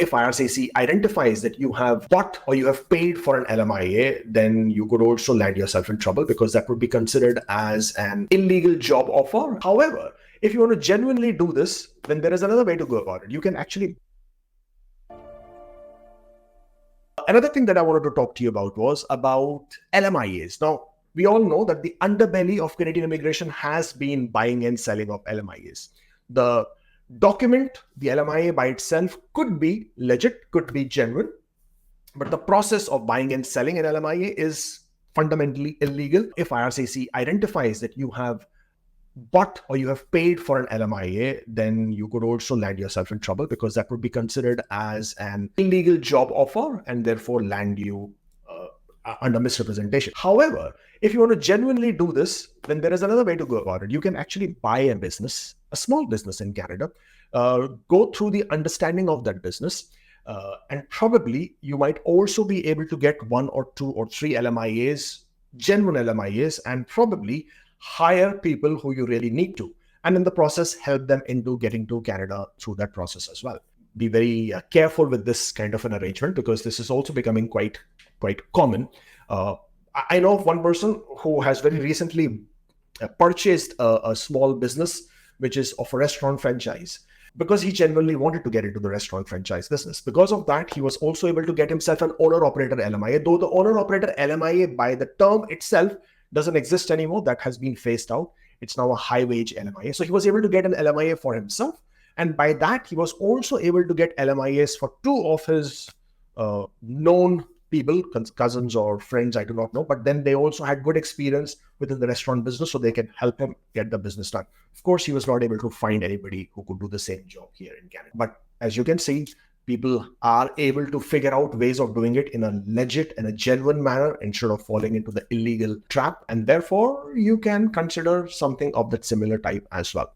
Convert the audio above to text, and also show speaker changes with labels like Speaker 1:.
Speaker 1: If IRCC identifies that you have bought or you have paid for an LMIA, then you could also land yourself in trouble because that would be considered as an illegal job offer. However, if you want to genuinely do this, then there is another way to go about it. You can actually... Another thing that I wanted to talk to you about was about LMIAs. Now, we all know that the underbelly of Canadian immigration has been buying and selling of LMIAs. The document, the LMIA by itself, could be legit, could be genuine, but the process of buying and selling an LMIA is fundamentally illegal. If IRCC identifies that you have bought or you have paid for an LMIA, then you could also land yourself in trouble because that would be considered as an illegal job offer and therefore land you under misrepresentation. However, if you want to genuinely do this, then there is another way to go about it. You can actually buy a business, a small business in Canada, go through the understanding of that business, and probably you might also be able to get 1 or 2 or 3 LMIAs, genuine LMIAs, and probably hire people who you really need to, and in the process help them into getting to Canada through that process as well. Be very careful with this kind of an arrangement because this is also becoming quite common. I know of one person who has very recently purchased a small business which is of a restaurant franchise because he genuinely wanted to get into the restaurant franchise business. Because of that, he was also able to get himself an owner-operator LMIA, though the owner-operator LMIA by the term itself doesn't exist anymore. That has been phased out. It's now a high-wage LMIA. So he was able to get an LMIA for himself. And by that, he was also able to get LMIAs for 2 of his known people, cousins or friends, I do not know. But then they also had good experience within the restaurant business, so they can help him get the business done. Of course, he was not able to find anybody who could do the same job here in Canada. But as you can see, people are able to figure out ways of doing it in a legit and a genuine manner instead of falling into the illegal trap. And therefore, you can consider something of that similar type as well.